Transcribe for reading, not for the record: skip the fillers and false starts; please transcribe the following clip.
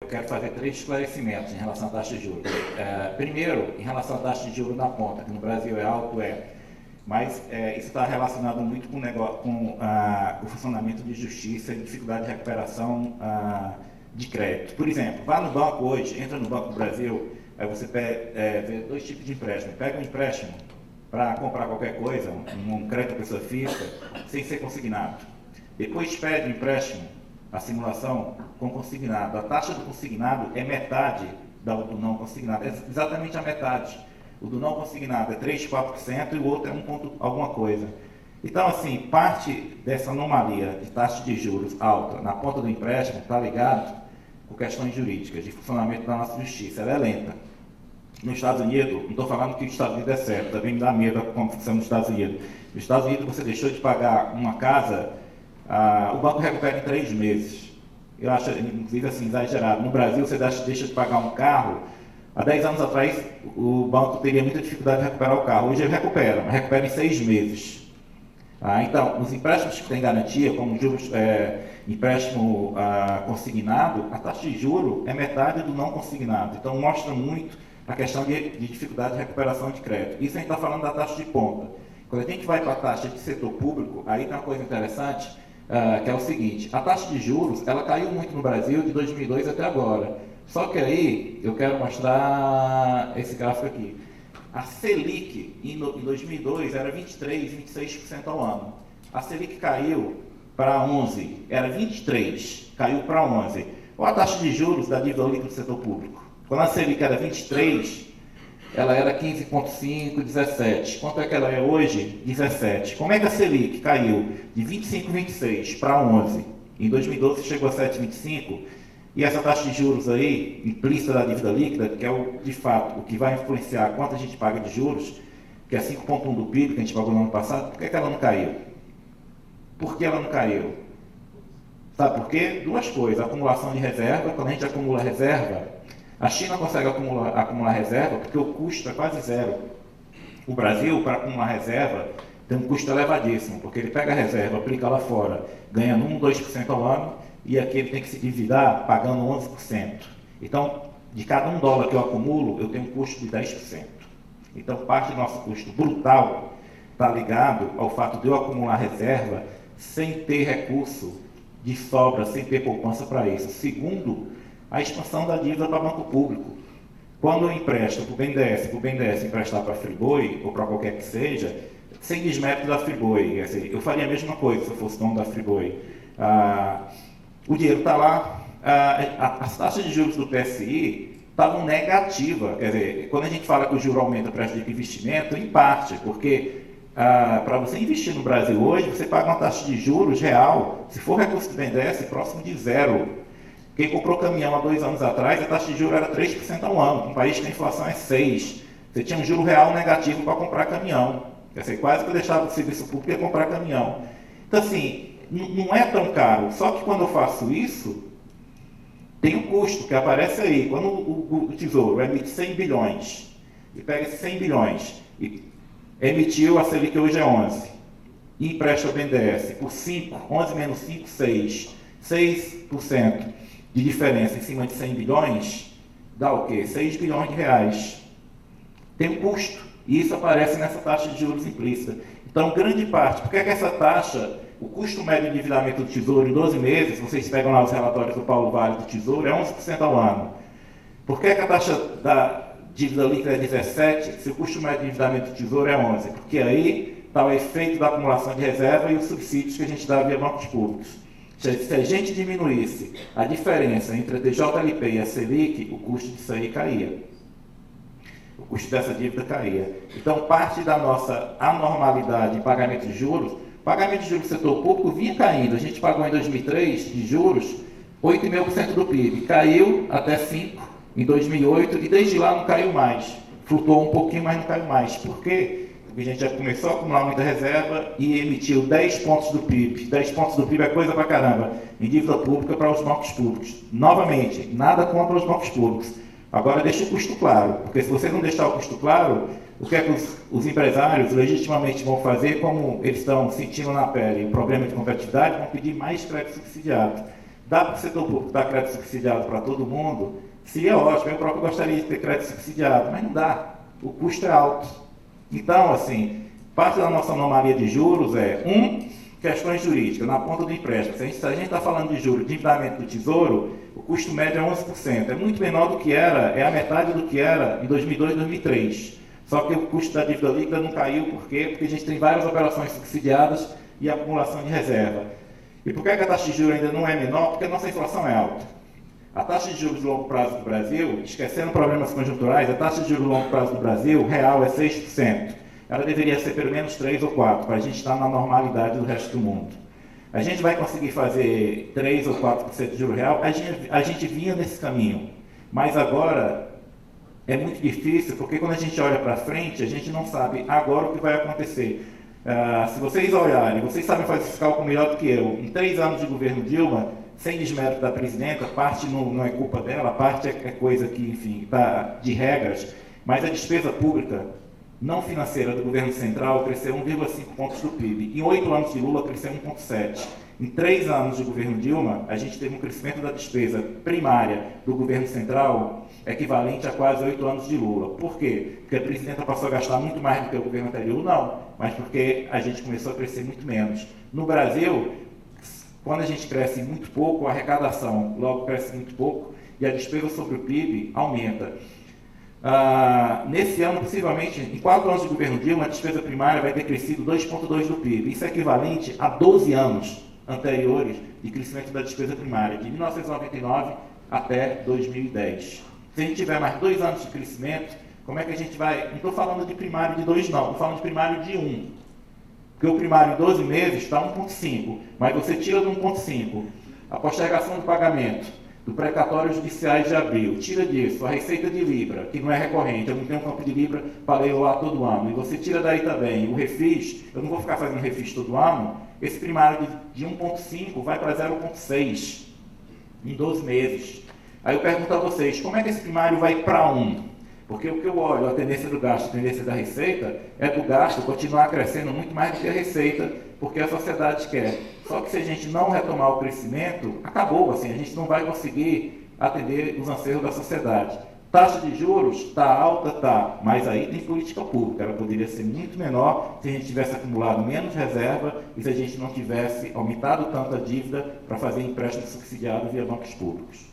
quero fazer 3 esclarecimentos em relação à taxa de juros. Primeiro, em relação à taxa de juros na ponta, que no Brasil é alto, mas isso está relacionado muito com o funcionamento de justiça e dificuldade de recuperação de crédito. Por exemplo, vá no banco hoje, entra no Banco do Brasil, aí você vê 2 tipos de empréstimo. Pega um empréstimo para comprar qualquer coisa, um crédito à pessoa física, sem ser consignado. Depois pede um empréstimo, a simulação com consignado. A taxa do consignado é metade do não consignado, é exatamente a metade. O do não consignado é 3, 4% e o outro é 1 ponto alguma coisa. Então, assim, parte dessa anomalia de taxa de juros alta na ponta do empréstimo está ligado com questões jurídicas, de funcionamento da nossa justiça. Ela é lenta. Nos Estados Unidos, não estou falando que os Estados Unidos é certo, também me dá medo como funciona nos Estados Unidos. Nos Estados Unidos, você deixou de pagar uma casa, o banco recupera em 3 meses. Eu acho, inclusive, assim, exagerado. No Brasil, você deixa de pagar um carro. Há 10 anos atrás, o banco teria muita dificuldade de recuperar o carro. Hoje ele recupera em 6 meses. Então, os empréstimos que têm garantia, como juros, empréstimo consignado, a taxa de juro é metade do não consignado. Então, mostra muito a questão de dificuldade de recuperação de crédito. Isso a gente está falando da taxa de ponta. Quando a gente vai para a taxa de setor público, aí tem uma coisa interessante, que é o seguinte: a taxa de juros ela caiu muito no Brasil de 2002 até agora. Só que aí eu quero mostrar esse gráfico aqui. A Selic em 2002 era 23%, 26% ao ano. A Selic caiu para 11%, era 23%, caiu para 11%. Qual a taxa de juros da dívida líquida do setor público? Quando a Selic era 23%, ela era 15,5%, 17%. Quanto é que ela é hoje? 17%. Como é que a Selic caiu de 25, 26 para 11%? Em 2012 chegou a 7,25%. E essa taxa de juros aí, implícita da dívida líquida, que é de fato o que vai influenciar quanto a gente paga de juros, que é 5,1 do PIB que a gente pagou no ano passado, por que ela não caiu? Por que ela não caiu? Sabe por quê? 2 coisas. Acumulação de reserva. Quando a gente acumula reserva, a China consegue acumular reserva porque o custo é quase zero. O Brasil, para acumular reserva, tem um custo elevadíssimo, porque ele pega a reserva, aplica lá fora, ganha 1, 2% ao ano, e aqui ele tem que se dividir pagando 11%. Então, de cada $1 que eu acumulo, eu tenho um custo de 10%. Então, parte do nosso custo brutal está ligado ao fato de eu acumular reserva sem ter recurso de sobra, sem ter poupança para isso. Segundo, a expansão da dívida para banco público. Quando eu empresto para o BNDES emprestar para a Friboi, ou para qualquer que seja, sem desmérito da Friboi, eu faria a mesma coisa se eu fosse dono da Friboi. O dinheiro está lá, as taxas de juros do PSI estavam negativas. Quer dizer, quando a gente fala que o juro aumenta para o investimento, em parte, porque para você investir no Brasil hoje, você paga uma taxa de juros real, se for recurso do BNDES, próximo de 0. Quem comprou caminhão há 2 anos atrás, a taxa de juros era 3% ao ano, um país que a inflação é 6%. Você tinha um juro real negativo para comprar caminhão. Quer dizer, quase que eu deixava o serviço público e ia comprar caminhão. Então, assim, não é tão caro. Só que quando eu faço isso, tem um custo que aparece aí. Quando o Tesouro emite 100 bilhões, e pega esses 100 bilhões, e emitiu a Selic que hoje é 11%, e empresta ao BNDES por 5%, 11 menos 5, 6% de diferença em cima de 100 bilhões, dá o quê? 6 bilhões de reais. Tem um custo, e isso aparece nessa taxa de juros implícita. Então, grande parte, por que essa taxa, o custo médio de endividamento do Tesouro em 12 meses, vocês pegam lá os relatórios do Paulo Vale do Tesouro, é 11% ao ano. Por que a taxa da dívida líquida é 17%, se o custo médio de endividamento do Tesouro é 11%? Porque aí está o efeito da acumulação de reserva e os subsídios que a gente dá via bancos públicos. Se a gente diminuísse a diferença entre a TJLP e a Selic, o custo disso aí caía. O custo dessa dívida caía. Então, parte da nossa anormalidade em pagamento de juros, pagamento de juros do setor público vinha caindo. A gente pagou em 2003 de juros 8,5% do PIB. Caiu até 5% em 2008 e desde lá não caiu mais. Flutuou um pouquinho, mas não caiu mais. Por quê? Porque a gente já começou a acumular muita reserva e emitiu 10 pontos do PIB. 10 pontos do PIB é coisa pra caramba. Em dívida pública para os bancos públicos. Novamente, nada contra os bancos públicos. Agora deixa o custo claro. Porque se você não deixar o custo claro, o que é que os empresários legitimamente vão fazer, como eles estão sentindo na pele um problema de competitividade, vão pedir mais crédito subsidiado. dá para o setor público dar crédito subsidiado para todo mundo, seria ótimo, eu próprio gostaria de ter crédito subsidiado, mas não dá, o custo é alto. Então, assim, parte da nossa anomalia de juros é, questões jurídicas, na ponta do empréstimo. Se a gente está falando de juros de endividamento do Tesouro, o custo médio é 11%, é muito menor do que era, é a metade do que era em 2002 e 2003. Só que o custo da dívida líquida não caiu, por quê? Porque a gente tem várias operações subsidiadas e acumulação de reserva. E por que a taxa de juros ainda não é menor? Porque a nossa inflação é alta. A taxa de juros de longo prazo do Brasil, esquecendo problemas conjunturais, a taxa de juros de longo prazo do Brasil, real, é 6%. Ela deveria ser pelo menos 3 ou 4, para a gente estar na normalidade do resto do mundo. A gente vai conseguir fazer 3 ou 4% de juro real? A gente vinha nesse caminho, mas agora é muito difícil, porque quando a gente olha para frente, a gente não sabe agora o que vai acontecer. Se vocês olharem, vocês sabem fazer esse cálculo melhor do que eu, em 3 anos de governo Dilma, sem desmérito da presidenta, parte não é culpa dela, parte é coisa que, enfim, está de regras, mas a despesa pública não financeira do governo central cresceu 1,5 pontos do PIB. Em 8 anos de Lula, cresceu 1,7. Em 3 anos de governo Dilma, a gente teve um crescimento da despesa primária do governo central equivalente a quase 8 anos de Lula. Por quê? Porque a presidenta passou a gastar muito mais do que o governo anterior? Não, mas porque a gente começou a crescer muito menos. No Brasil, quando a gente cresce muito pouco, a arrecadação logo cresce muito pouco e a despesa sobre o PIB aumenta. Nesse ano, possivelmente, em 4 anos de governo Dilma, a despesa primária vai ter crescido 2,2% do PIB. Isso é equivalente a 12 anos anteriores de crescimento da despesa primária, de 1999 até 2010. Se a gente tiver mais 2 anos de crescimento, como é que a gente vai... Não estou falando de primário de 2, não. Estou falando de primário de 1. Porque o primário em 12 meses está 1,5. Mas você tira de 1,5 a postergação do pagamento do precatório judiciais de abril, tira disso a receita de Libra, que não é recorrente, eu não tenho um campo de Libra para leiloar todo ano, e você tira daí também o refis, eu não vou ficar fazendo refis todo ano, esse primário de 1,5 vai para 0,6 em 12 meses. Aí eu pergunto a vocês, como é que esse primário vai para 1? Porque o que eu olho, a tendência do gasto, a tendência da receita, é do gasto continuar crescendo muito mais do que a receita, porque a sociedade quer. Só que se a gente não retomar o crescimento, acabou, assim, a gente não vai conseguir atender os anseios da sociedade. Taxa de juros está alta, tá, mas aí tem política pública, ela poderia ser muito menor se a gente tivesse acumulado menos reserva e se a gente não tivesse aumentado tanto a dívida para fazer empréstimo subsidiado via bancos públicos.